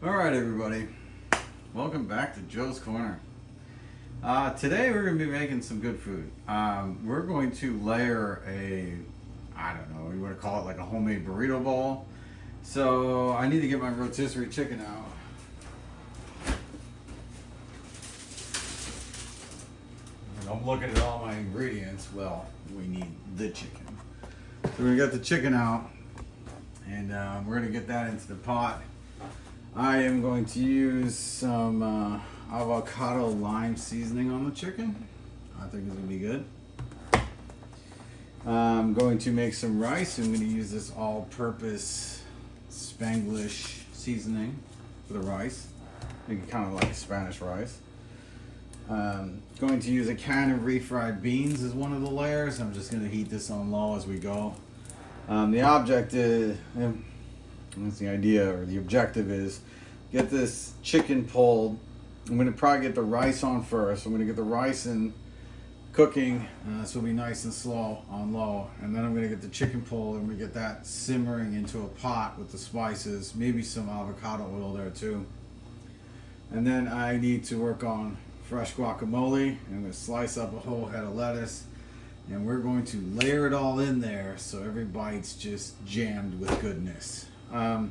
All right, everybody. Welcome back to Joe's Corner. Today we're going to be making some good food. We're going to layer I don't know, you want to call it like a homemade burrito bowl. So I need to get my rotisserie chicken out. And I'm looking at all my ingredients. Well, we need the chicken. So we got the chicken out, and we're going to get that into the pot. I am going to use some avocado lime seasoning on the chicken. I think it's going to be good. I'm going to make some rice. I'm going to use this all-purpose Spanglish seasoning for the rice. Make it kind of like Spanish rice. Going to use a can of refried beans as one of the layers. I'm just going to heat this on low as we go. The object is... That's the idea, or the objective is get this chicken pulled. I'm going to probably get the rice on first. I'm going to get the rice in cooking. This will be nice and slow on low. And then I'm going to get the chicken pulled and we get that simmering into a pot with the spices. Maybe some avocado oil there too. And then I need to work on fresh guacamole. I'm going to slice up a whole head of lettuce. And we're going to layer it all in there so every bite's just jammed with goodness. All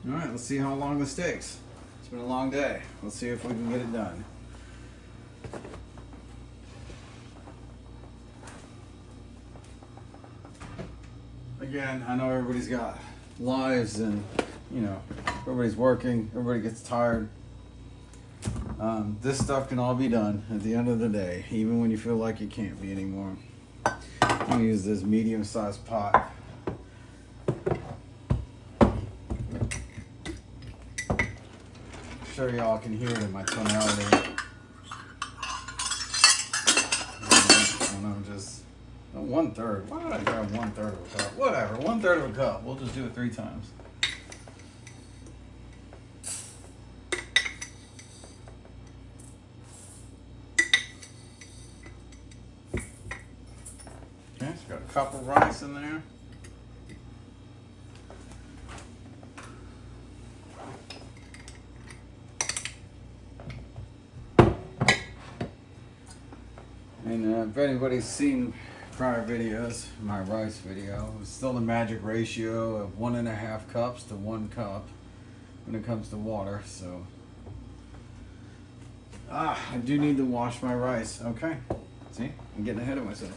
right, let's see how long this takes. It's been a long day. Let's see if we can get it done. Again, I know everybody's got lives and, you know, everybody's working, everybody gets tired. This stuff can all be done at the end of the day, even when you feel like you can't be anymore. I'm going to use this medium-sized pot. Sure y'all can hear it in my tonality. And I'm just 1/3. Why did I grab 1/3 of a cup? Whatever, 1/3 of a cup. We'll just do it 3 times. Okay, so got a cup of rice in there. And if anybody's seen prior videos, my rice video, it's still the magic ratio of 1.5 cups to 1 cup when it comes to water. So, I do need to wash my rice. Okay, see, I'm getting ahead of myself.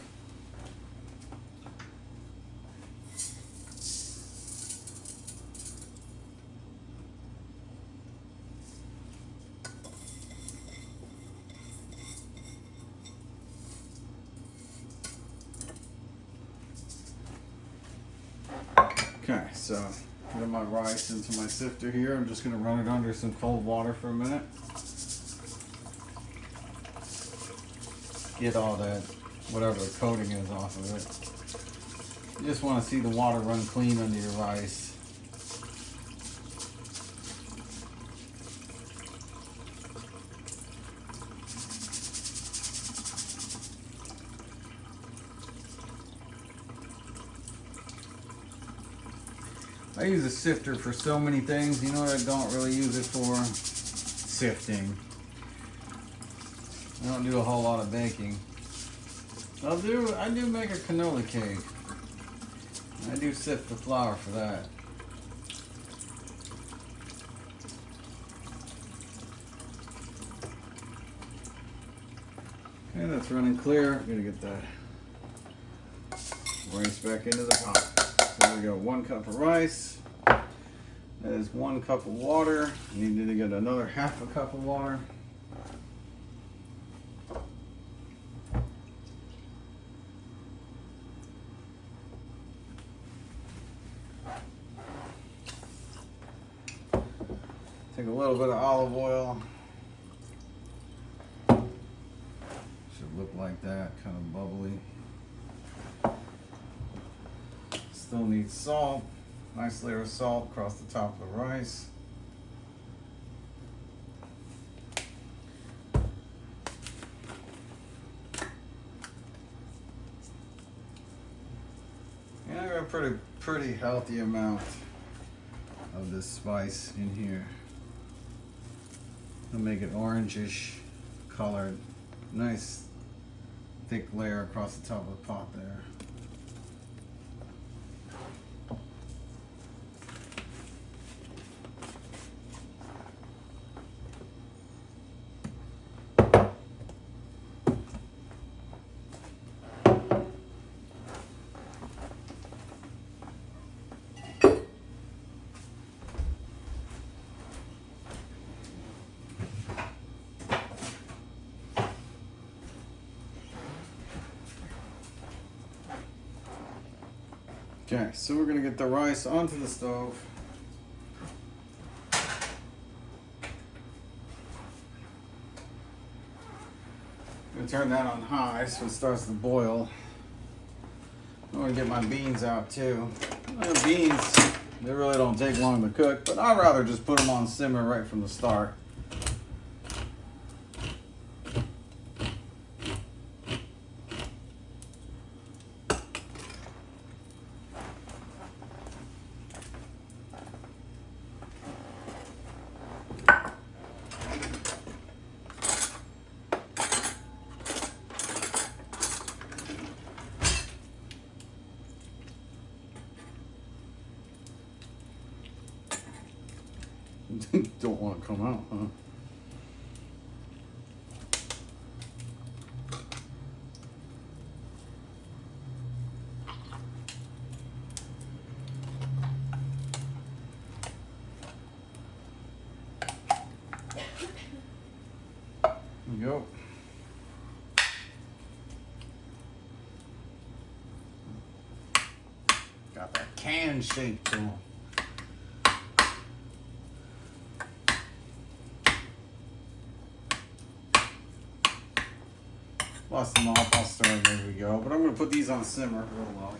Okay, so I got my rice into my sifter here. I'm just going to run it under some cold water for a minute. Get all that, whatever the coating is off of it. You just want to see the water run clean under your rice. I use a sifter for so many things. You know what I don't really use it for? Sifting. I don't do a whole lot of baking. I do make a canola cake. I do sift the flour for that. Okay, that's running clear. I'm gonna get that rice back into the pot. So we got 1 cup of rice. That is 1 cup of water. You need to get another 1/2 cup of water. Take a little bit of olive oil. Should look like that, kind of bubbly. Still need salt. Nice layer of salt across the top of the rice. And I got a pretty healthy amount of this spice in here. I'll make it orangish colored. Nice thick layer across the top of the pot there. Okay, so we're gonna get the rice onto the stove. I'm gonna turn that on high so it starts to boil. I'm gonna get my beans out too. Beans, they really don't take long to cook, but I'd rather just put them on simmer right from the start. Don't want to come out, huh? There we go. Got that can shape tool. Bust them off, I'll stir them, there we go. But I'm going to put these on simmer real low.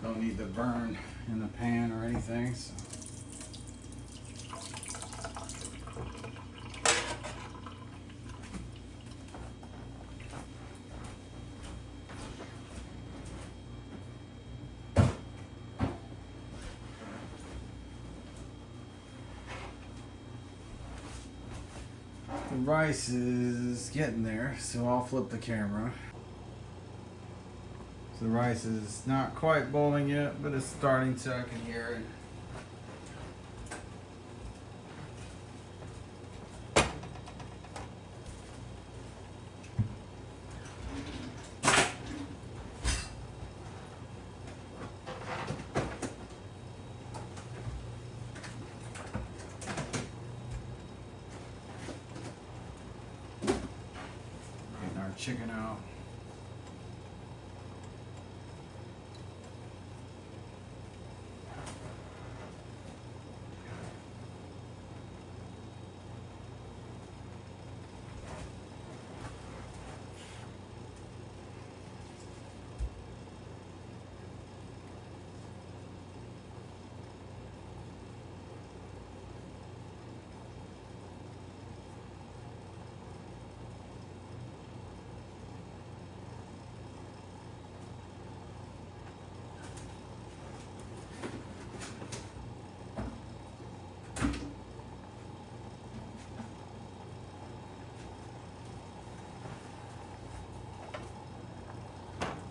Don't need to burn in the pan or anything, so. The rice is getting there, so I'll flip the camera. So the rice is not quite boiling yet, but it's starting to, I can hear it. Getting our chicken out.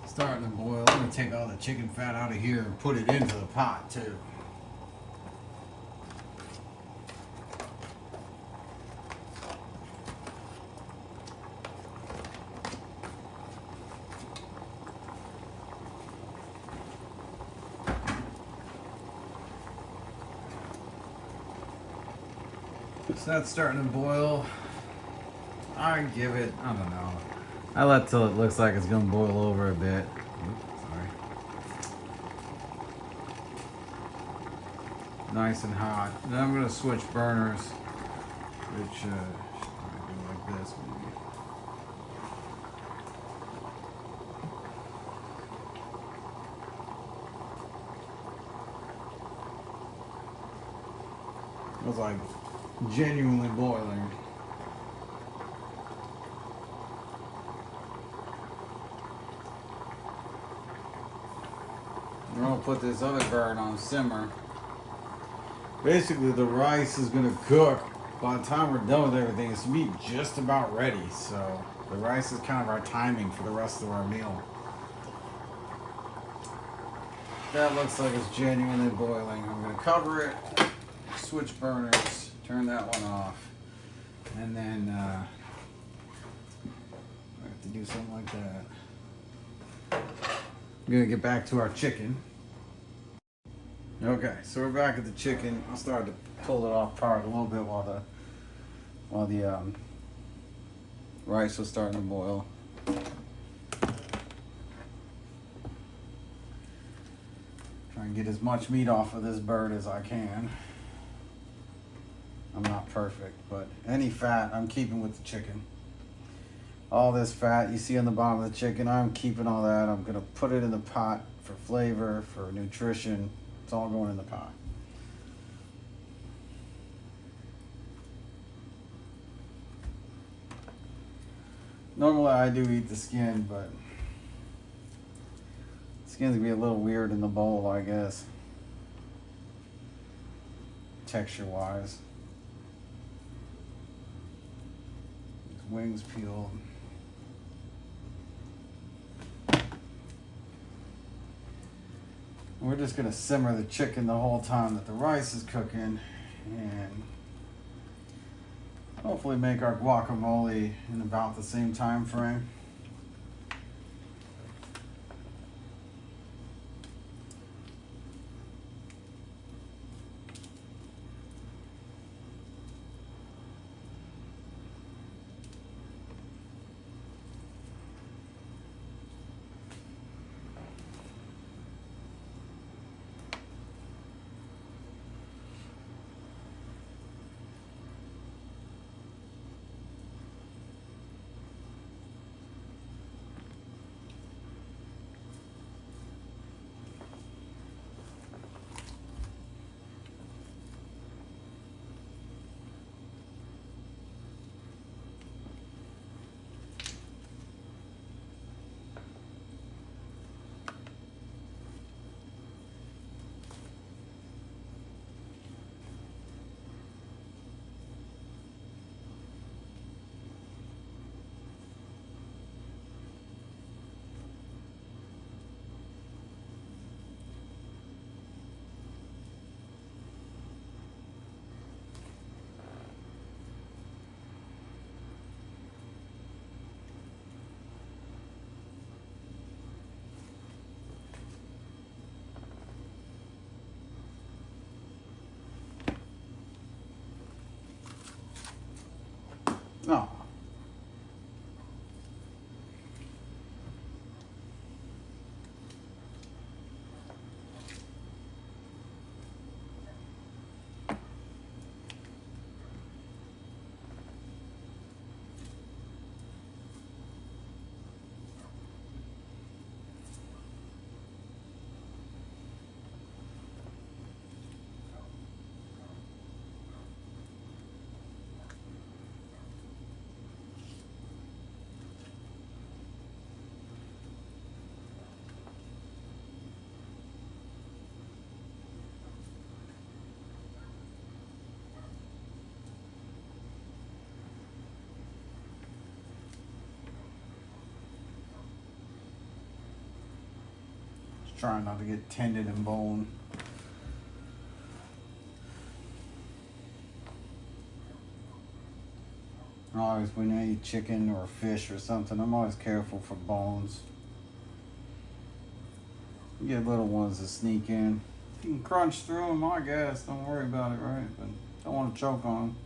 Starting to boil. I'm going to take all the chicken fat out of here and put it into the pot too. So that's starting to boil. I give it, I don't know. I let till it looks like it's gonna boil over a bit. Oops, sorry. Nice and hot. Then I'm gonna switch burners, which should probably go like this maybe. It was like genuinely boiling. gonna put this other bird on simmer. Basically, the rice is gonna cook. By the time we're done with everything, it's gonna be just about ready. So the rice is kind of our timing for the rest of our meal. That looks like it's genuinely boiling. I'm gonna cover it, switch burners, turn that one off, and then I have to do something like that. I'm gonna get back to our chicken. Okay, so we're back at the chicken. I started to pull it off apart a little bit while the rice was starting to boil. Try and get as much meat off of this bird as I can. I'm not perfect, but any fat I'm keeping with the chicken. All this fat you see on the bottom of the chicken, I'm keeping all that. I'm gonna put it in the pot for flavor, for nutrition. It's all going in the pot. Normally I do eat the skin, but the skin's gonna be a little weird in the bowl, I guess. Texture wise. These wings peeled. We're just gonna simmer the chicken the whole time that the rice is cooking, and hopefully make our guacamole in about the same time frame. No. Trying not to get tendon and bone. Always when I eat chicken or fish or something, I'm always careful for bones. You get little ones that sneak in. You can crunch through them, I guess. Don't worry about it, right? But don't want to choke on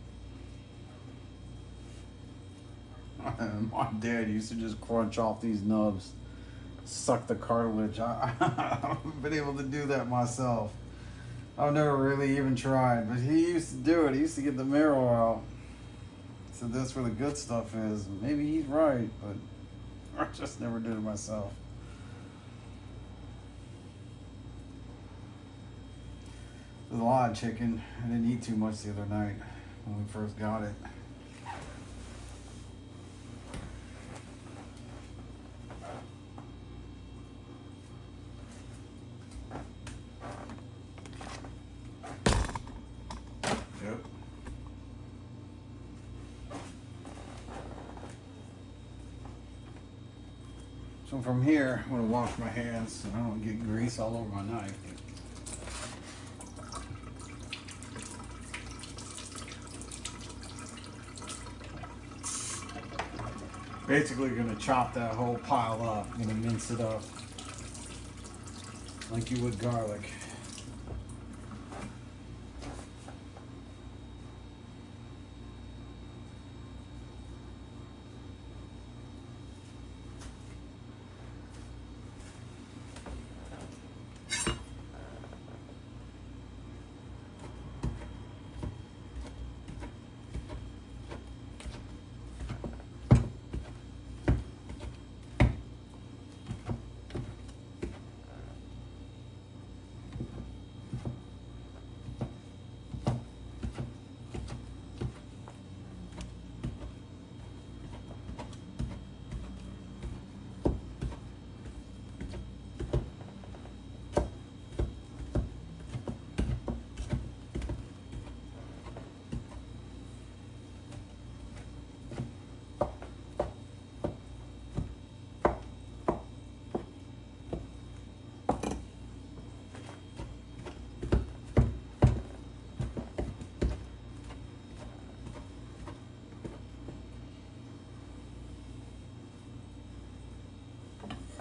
them. My dad used to just crunch off these nubs. Suck the cartilage. I haven't been able to do that myself. I've never really even tried, but he used to do it. He used to get the marrow out. So that's where the good stuff is. Maybe he's right, but I just never did it myself. There's a lot of chicken. I didn't eat too much the other night when we first got it. coat. So from here, I'm going to wash my hands so I don't get grease all over my knife. Basically going to chop that whole pile up. I'm going to mince it up like you would garlic.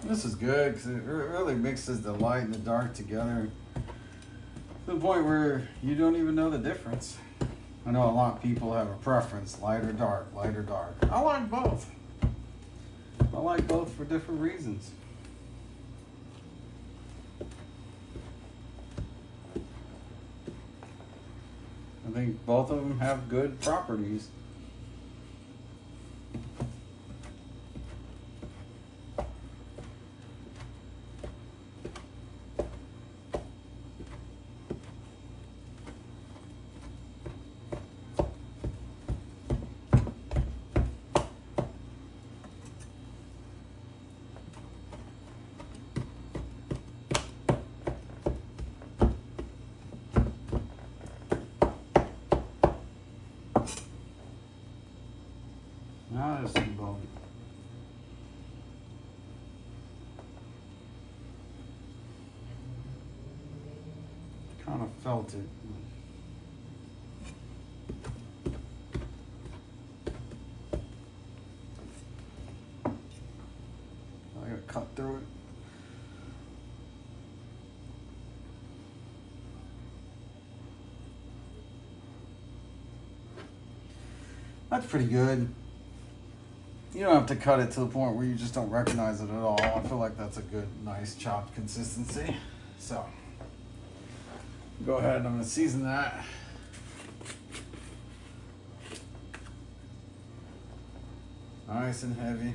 This is good because it really mixes the light and the dark together to the point where you don't even know the difference. I know a lot of people have a preference, light or dark, light or dark. I like both. I like both for different reasons. I think both of them have good properties. Now there's some bone. Kind of felt it. I gotta cut through it. That's pretty good. You don't have to cut it to the point where you just don't recognize it at all. I feel like that's a good, nice chopped consistency. So, go ahead, I'm gonna season that. Nice and heavy.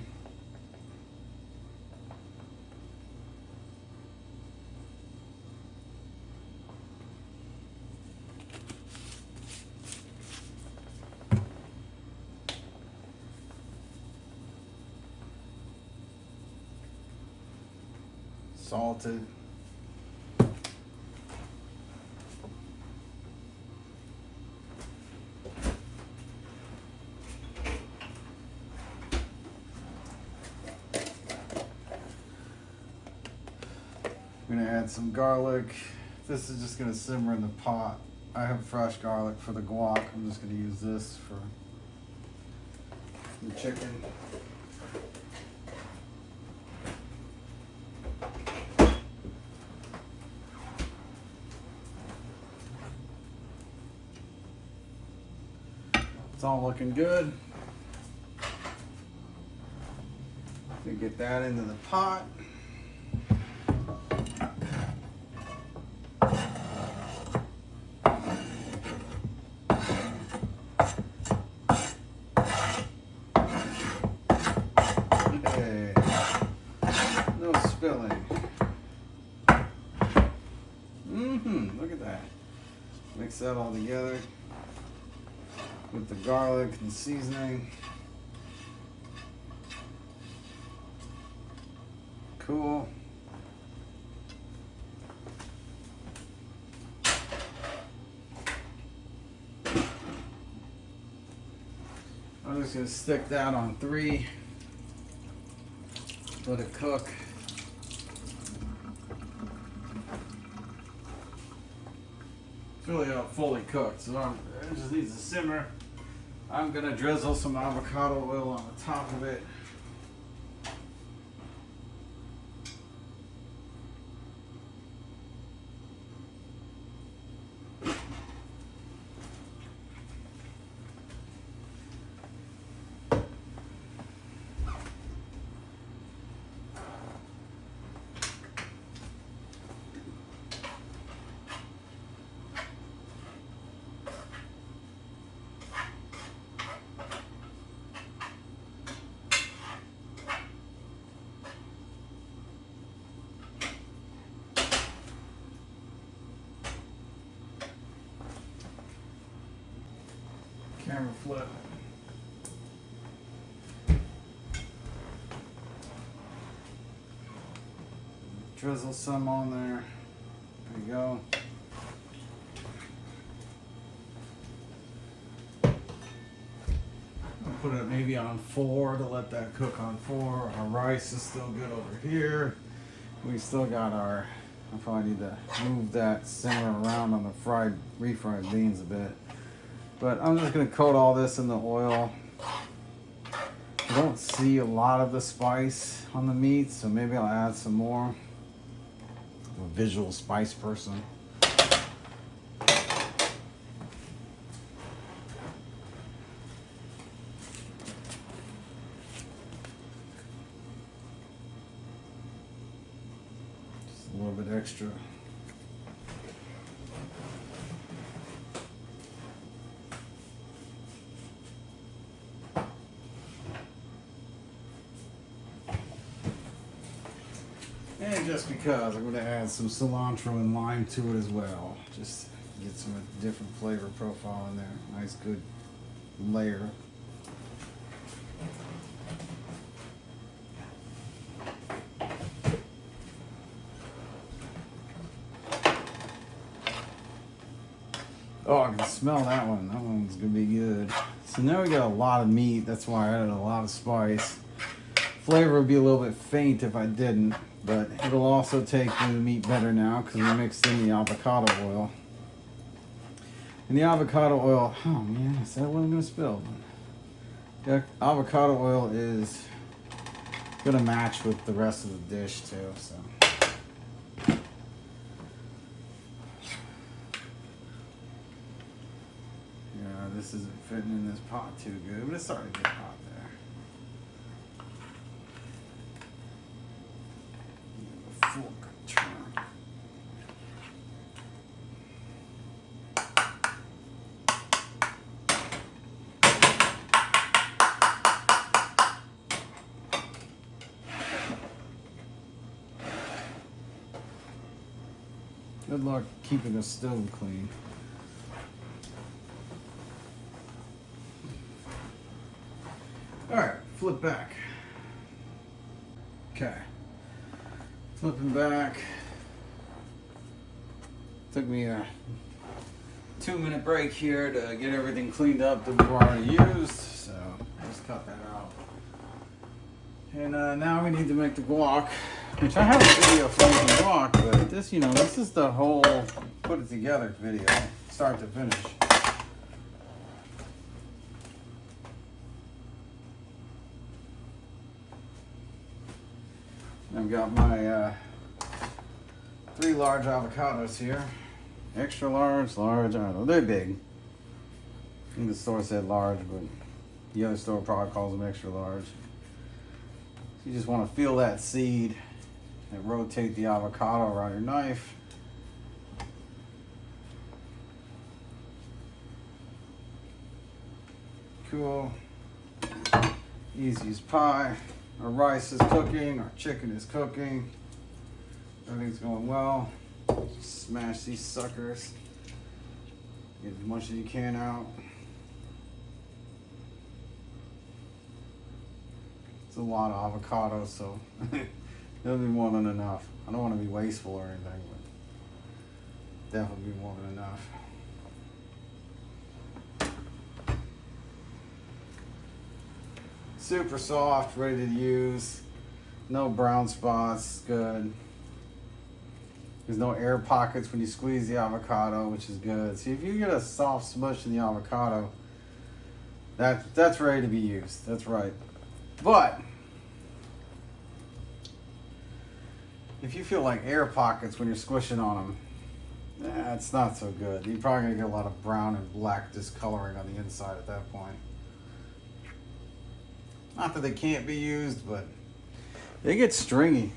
Salted. I'm gonna add some garlic. This is just gonna simmer in the pot. I have fresh garlic for the guac. I'm just gonna use this for the chicken. It's all looking good. Gonna get that into the pot. Okay. No spilling. Look at that. Mix that all together with the garlic and seasoning. Cool. I'm just gonna stick that on 3. Let it cook. It's really not fully cooked, so it just needs to simmer. I'm gonna drizzle some avocado oil on the top of it. Camera flip. Drizzle some on there. There you go. I'll put it maybe on 4 to let that cook on 4. Our rice is still good over here. We still got our, I probably need to move that simmer around on the refried beans a bit. But I'm just gonna coat all this in the oil. I don't see a lot of the spice on the meat, so maybe I'll add some more. I'm a visual spice person. Just a little bit extra. And just because I'm going to add some cilantro and lime to it as well. Just get some different flavor profile in there. Nice good layer. Oh, I can smell that one. That one's going to be good. So now we got a lot of meat. That's why I added a lot of spice. Flavor would be a little bit faint if I didn't. But it'll also take the meat better now because we mixed in the avocado oil. And the avocado oil, oh man, I said I wasn't going to spill. The avocado oil is going to match with the rest of the dish too. So. Yeah, this isn't fitting in this pot too good, but it's starting to get hot there. Good luck keeping the stove clean. Alright, flip back. Okay. Flipping back. Took me a 2-minute break here to get everything cleaned up that we've already used. So just cut that out. And now we need to make the guac, which I have a video for making guac, but this, this is the whole put it together video, start to finish. I've got my 3 large avocados here. Extra large, large, I don't know, they're big. I think the store said large, but the other store probably calls them extra large. You just want to feel that seed and rotate the avocado around your knife. Cool. Easy as pie. Our rice is cooking, our chicken is cooking. Everything's going well. Just smash these suckers. Get as much as you can out. It's a lot of avocado, so it'll be more than enough. I don't want to be wasteful or anything, but definitely be more than enough. Super soft, ready to use. No brown spots, good. There's no air pockets when you squeeze the avocado, which is good. See, if you get a soft smush in the avocado, that's ready to be used. That's right. But if you feel like air pockets when you're squishing on them, it's not so good. You're probably gonna get a lot of brown and black discoloring on the inside at that point. Not that they can't be used, but they get stringy.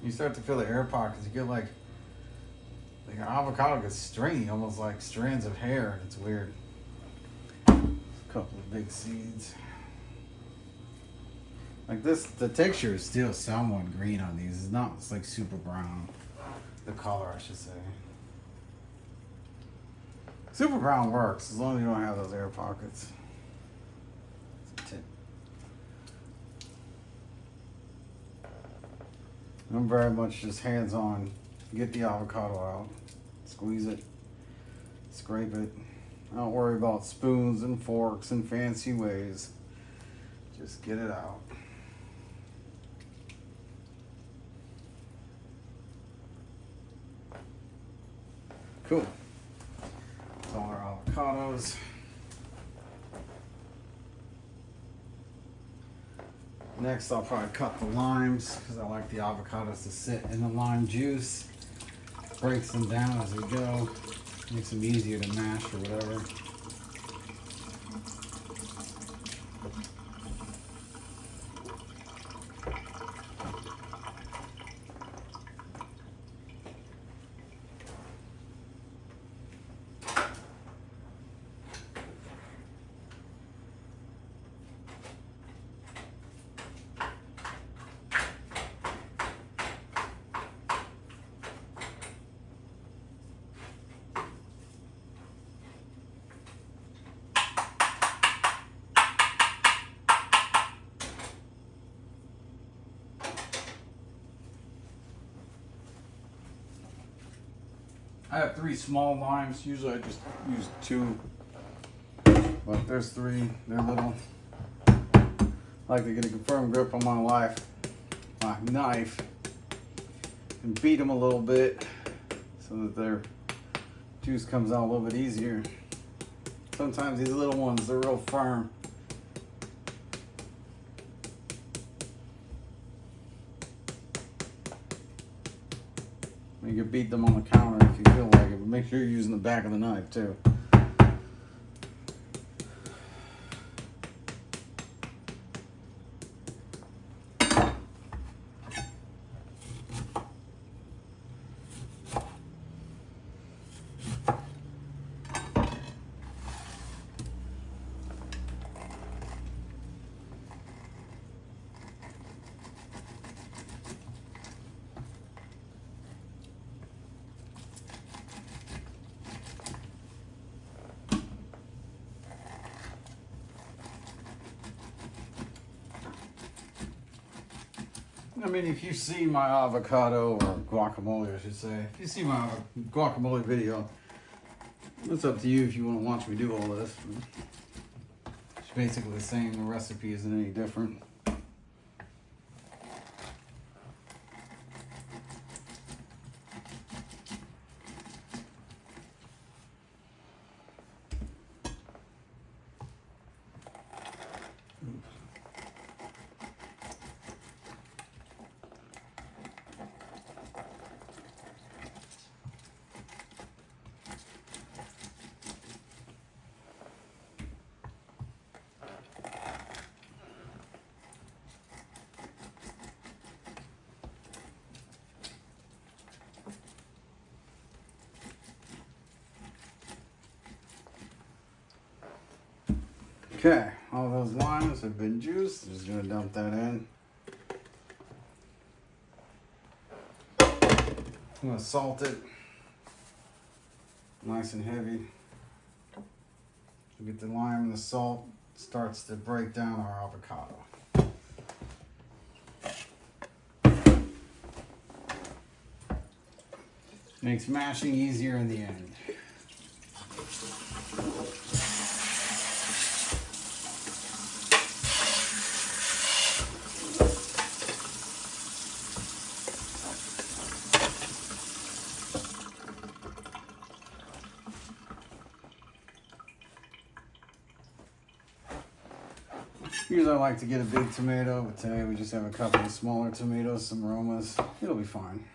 You start to feel the air pockets. You get like avocado gets stringy, almost like strands of hair, and it's weird. A couple of big seeds. Like this, the texture is still somewhat green on these. It's not, it's like super brown. The color, I should say. Super brown works as long as you don't have those air pockets. It's a tip. I'm very much just hands-on. Get the avocado out, squeeze it, scrape it. I don't worry about spoons and forks and fancy ways. Just get it out. Cool. That's all our avocados. Next, I'll probably cut the limes because I like the avocados to sit in the lime juice. Breaks them down as we go. Makes them easier to mash or whatever. I have 3 small limes. Usually I just use 2, but there's 3. They're little. I like to get a firm grip on my knife, and beat them a little bit so that their juice comes out a little bit easier. Sometimes these little ones, they're real firm. You can beat them on the counter if you feel like it, but make sure you're using the back of the knife too. I mean, if you see my avocado, or guacamole, I should say, if you see my guacamole video, it's up to you if you want to watch me do all this. It's basically the same. The recipe isn't any different. Okay, all those limes have been juiced. Just gonna dump that in. I'm gonna salt it nice and heavy. We get the lime and the salt starts to break down our avocado. Makes mashing easier in the end. Usually I like to get a big tomato, but today we just have a couple of smaller tomatoes, some aromas. It'll be fine.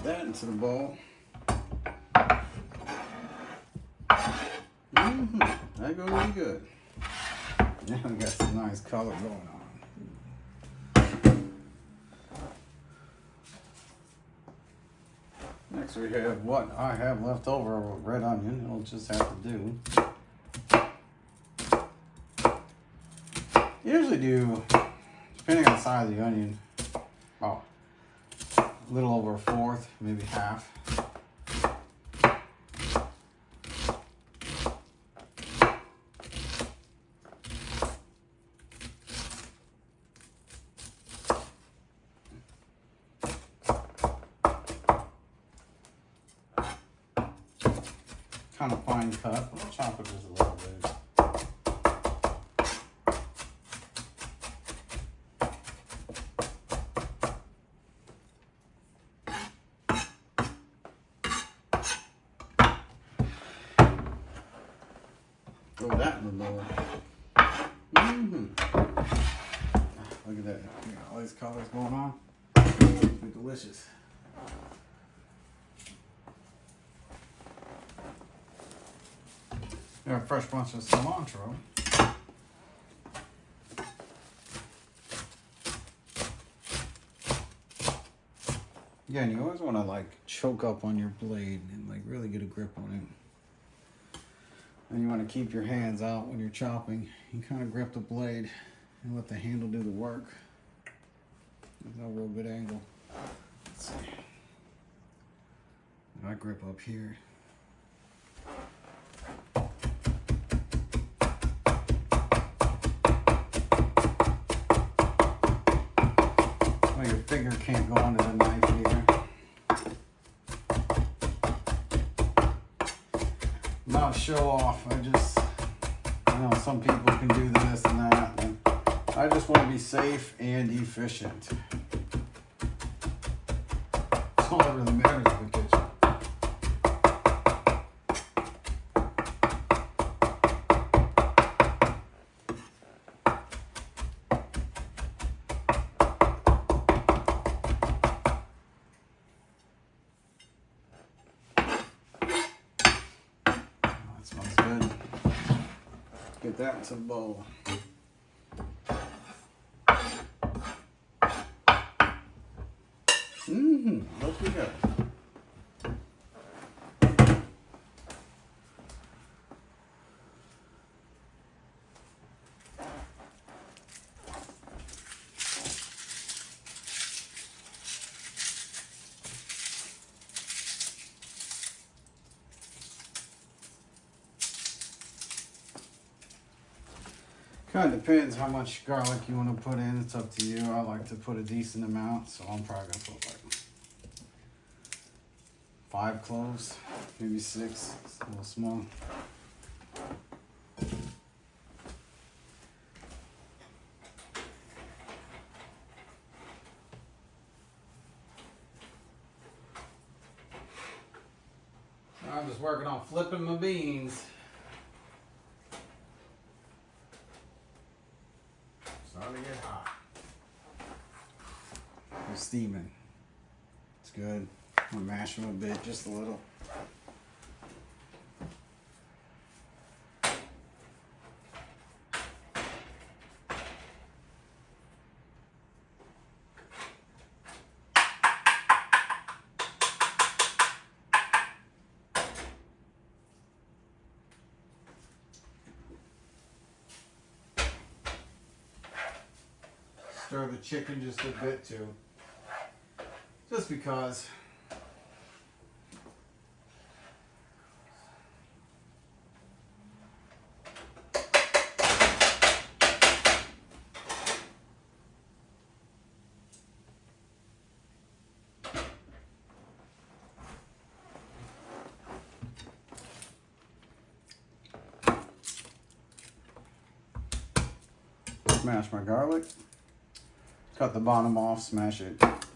That into the bowl. That goes really good. Now we got some nice color going on. Next we have what I have left over of red onion. It'll just have to do. Usually do, depending on the size of the onion, a little over a fourth, maybe half. Kind of fine cut. I'll chop it just a little bit. Throw that in the bowl. Look at that. We got all these colors going on. It'll be delicious. Got a fresh bunch of cilantro. Yeah, and you always want to like choke up on your blade and like really get a grip on it. And you want to keep your hands out when you're chopping. You kind of grip the blade and let the handle do the work. There's no real good angle. Let's see. I grip up here. Well, your finger can't go under the knife here. Not show off. I know some people can do this and that. And I just want to be safe and efficient. That's all that really matters in the kitchen. That smells good. Get that into the bowl. Looking good. Kind of depends how much garlic you want to put in. It's up to you. I like to put a decent amount, so I'm probably gonna put like 5 cloves, maybe 6. It's a little small. I'm just working on flipping my beans. Starting to get hot. They're steaming. It's good. I'm gonna mash them a bit, just a little. Stir the chicken just a bit too. Just because. Smash my garlic. Cut the bottom off, smash it. That's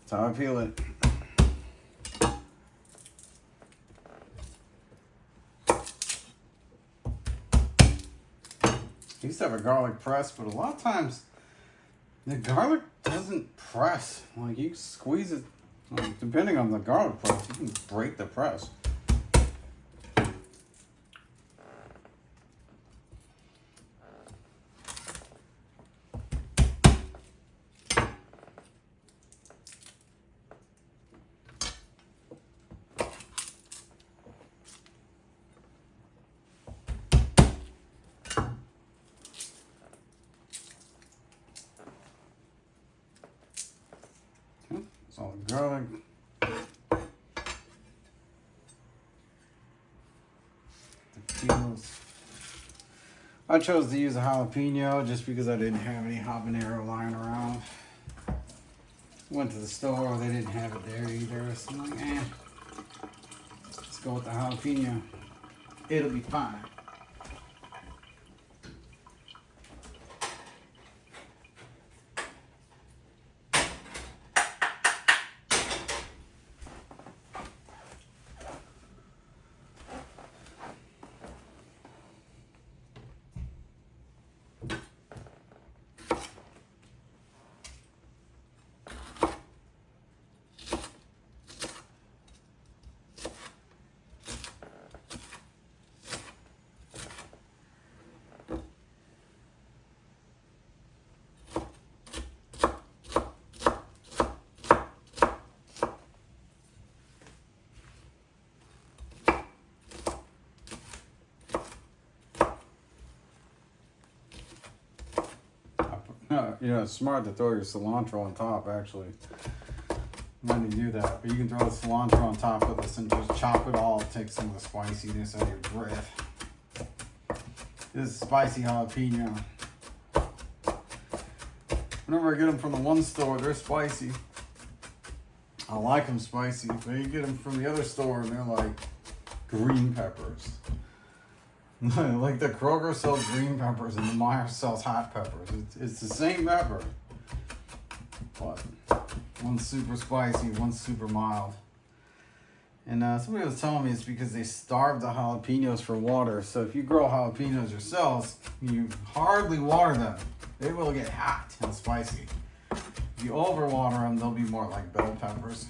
how I peel it. I used to have a garlic press, but a lot of times the garlic doesn't press. Like you squeeze it, depending on the garlic press, you can break the press. All the garlic. The peels. I chose to use a jalapeno just because I didn't have any habanero lying around. Went to the store, they didn't have it there either. So I'm like, let's go with the jalapeno. It'll be fine. You know, it's smart to throw your cilantro on top, actually. When you do that, but you can throw the cilantro on top of this and just chop it all, take some of the spiciness out of your breath. This is spicy jalapeno. Whenever I get them from the one store, they're spicy. I like them spicy, but you get them from the other store and they're like green peppers. Like the Kroger sells green peppers and the Meyer sells hot peppers. It's the same pepper, but one's super spicy, one's super mild. And somebody was telling me it's because they starve the jalapenos for water. So if you grow jalapenos yourselves, you hardly water them. They will get hot and spicy. If you overwater them, they'll be more like bell peppers.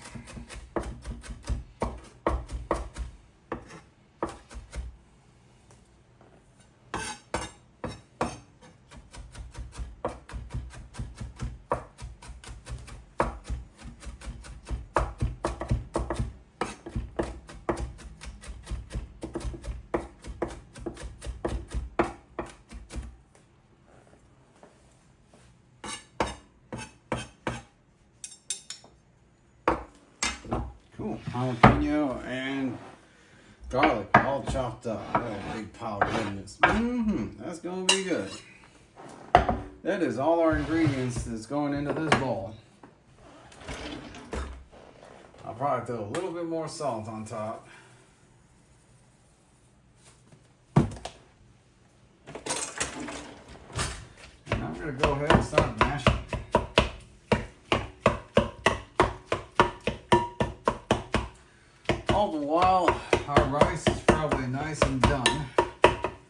Cool. Jalapeno and garlic all chopped up. Oh, big pile of goodness. That's going to be good. That is all our ingredients that's going into this bowl. I'll probably throw a little bit more salt on top. And I'm going to go ahead and start mashing. all the while, our rice is probably nice and done.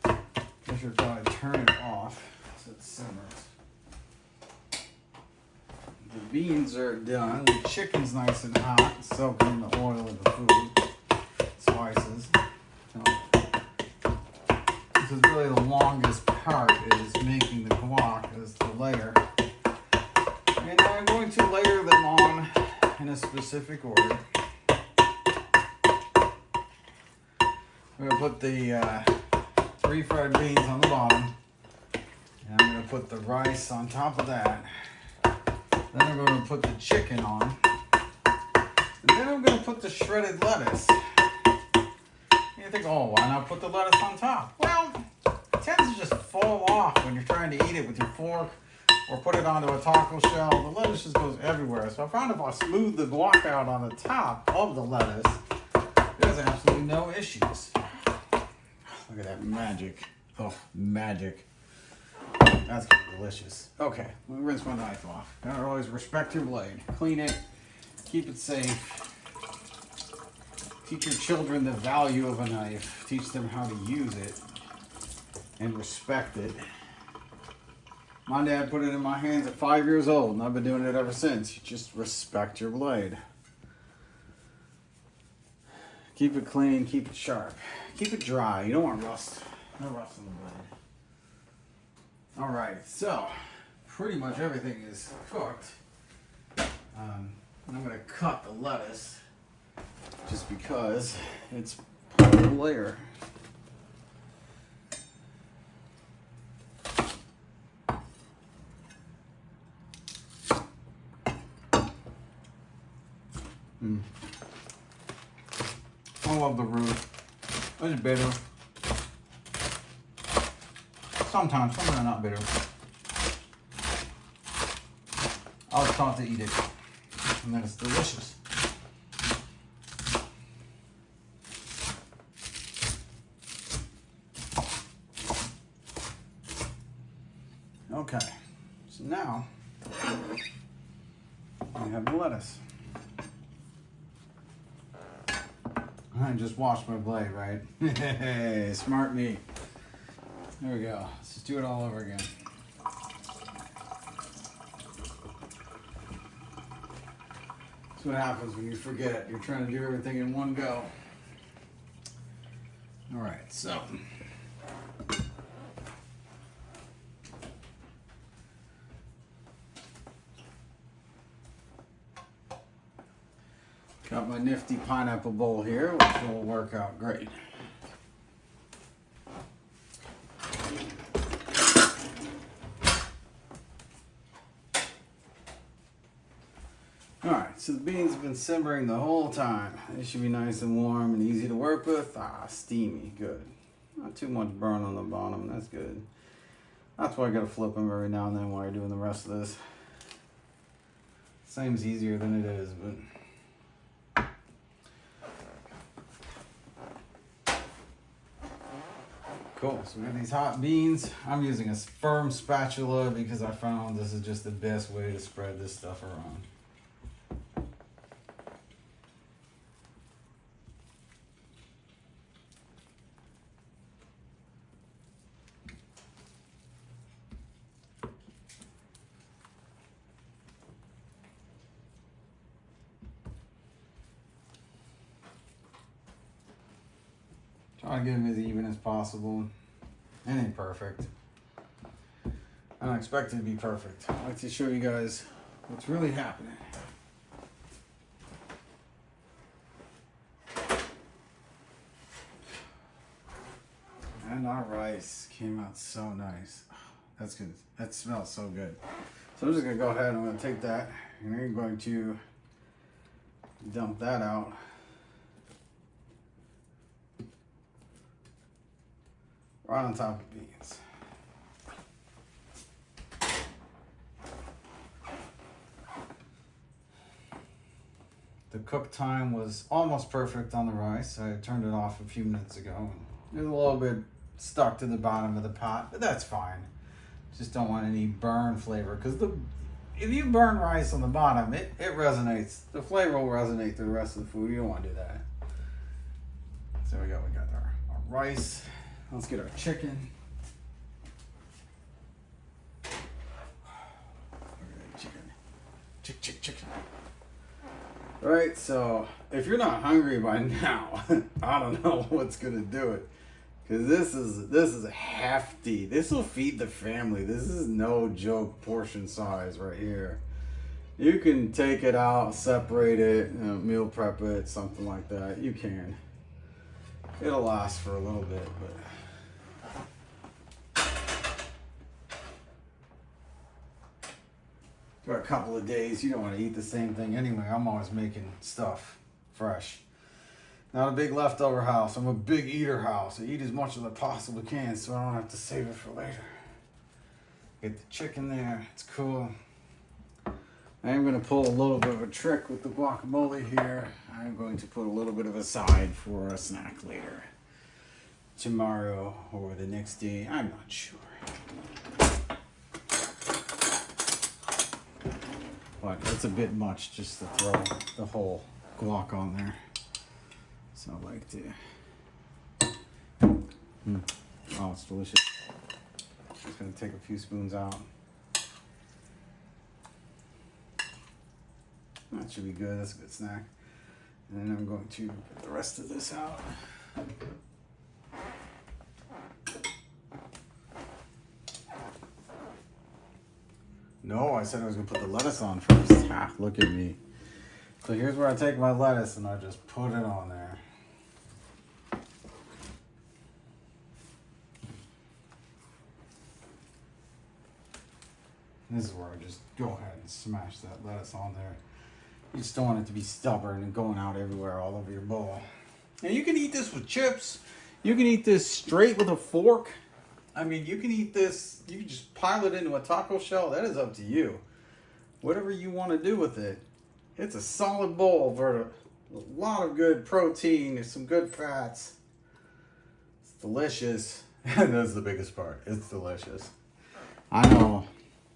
I should probably turn it off so it simmers. The beans are done. The chicken's nice and hot, soaking in the oil of the food. Spices. So, this is really the longest part, is making the guac, is the layer. And I'm going to layer them on in a specific order. I'm going to put the refried beans on the bottom. And I'm going to put the rice on top of that. Then I'm going to put the chicken on. And then I'm going to put the shredded lettuce. You think, oh, why not put the lettuce on top? Well, it tends to just fall off when you're trying to eat it with your fork or put it onto a taco shell. The lettuce just goes everywhere. So I found if I smooth the guac out on the top of the lettuce, there's absolutely no issues. Look at that magic. Oh, magic. That's gonna be delicious. Okay, let me rinse my knife off. Gotta always respect your blade. Clean it. Keep it safe. Teach your children the value of a knife. Teach them how to use it and respect it. My dad put it in my hands at 5 years old, and I've been doing it ever since. You just respect your blade. Keep it clean, keep it sharp. Keep it dry. You don't want rust. No rust on the blade. Alright, so pretty much everything is cooked. I'm going to cut the lettuce just because it's part of the layer. I love the root. It's bitter. Sometimes they're not bitter. I was taught to eat it, and then it's delicious. Okay, so now we have the lettuce. I just washed my blade, right? Hey, smart me. There we go. Let's just do it all over again. That's what happens when you forget. You're trying to do everything in one go. All right, so. Got my nifty pineapple bowl here, which will work out great. Alright, so the beans have been simmering the whole time. They should be nice and warm and easy to work with. Ah, steamy, good. Not too much burn on the bottom, that's good. That's why I gotta flip them every now and then while you're doing the rest of this. Seems easier than it is, but... Cool, so we got these hot beans. I'm using a firm spatula because I found this is just the best way to spread this stuff around. Try to get them as even as possible. It ain't perfect. I don't expect it to be perfect. I like to show you guys what's really happening. And our rice came out so nice. That's good. That smells so good. So I'm just gonna go ahead and I'm gonna take that and I'm going to dump that out. Right on top of beans. The cook time was almost perfect on the rice. I turned it off a few minutes ago. It was a little bit stuck to the bottom of the pot, but that's fine. Just don't want any burn flavor, because if you burn rice on the bottom, it resonates. The flavor will resonate to the rest of the food. You don't want to do that. We got our rice. Let's get our chicken. Chicken. All right, so if you're not hungry by now, I don't know what's gonna do it, because this is hefty. This will feed the family. This is no joke portion size right here. You can take it out, separate it, meal prep it, something like that. You can. It'll last for a little bit, but. For a couple of days, you don't want to eat the same thing anyway. I'm always making stuff fresh. Not a big leftover house. I'm a big eater house. I eat as much as I possibly can so I don't have to save it for later. Get the chicken there. It's cool. I am going to pull a little bit of a trick with the guacamole here. I'm going to put a little bit of a side for a snack later. Tomorrow or the next day. I'm not sure. But it's a bit much just to throw the whole guac on there. So I like to. Oh, it's delicious. Just gonna take a few spoons out. That should be good. That's a good snack. And then I'm going to get the rest of this out. No, I said I was going to put the lettuce on first. Ah, look at me. So here's where I take my lettuce and I just put it on there. This is where I just go ahead and smash that lettuce on there. You just don't want it to be stubborn and going out everywhere all over your bowl. Now you can eat this with chips. You can eat this straight with a fork. I mean, you can eat this, you can just pile it into a taco shell. That is up to you. Whatever you want to do with it. It's a solid bowl for a lot of good protein. There's some good fats. It's delicious. And that's the biggest part. It's delicious. I know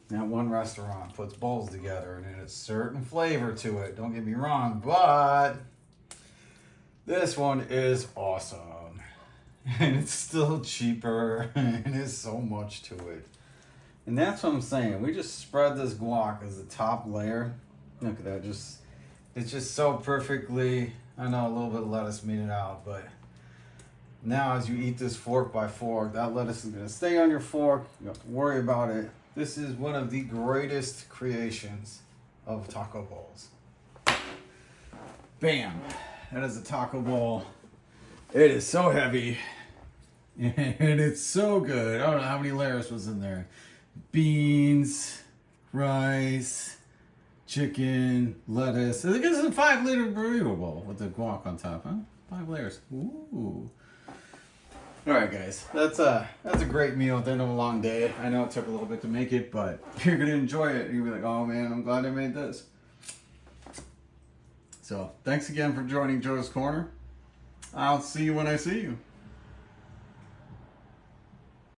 that one restaurant puts bowls together and it has a certain flavor to it. Don't get me wrong, but this one is awesome. And it's still cheaper, and there's so much to it. And that's what I'm saying. We just spread this guac as the top layer. Look at that. It's just so perfectly. I know a little bit of lettuce made it out, but now as you eat this fork by fork, that lettuce is going to stay on your fork. You don't have to worry about it. This is one of the greatest creations of taco bowls. Bam. That is a taco bowl. It is so heavy, and it's so good. I don't know how many layers was in there. Beans, rice, chicken, lettuce. I think this is a 5 Layer Burrito Bowl with the guac on top, huh? 5 layers. Ooh. All right, guys. That's a great meal at the end of a long day. I know it took a little bit to make it, but you're going to enjoy it. You'll be like, oh, man, I'm glad I made this. So, thanks again for joining Joe's Corner. I'll see you when I see you.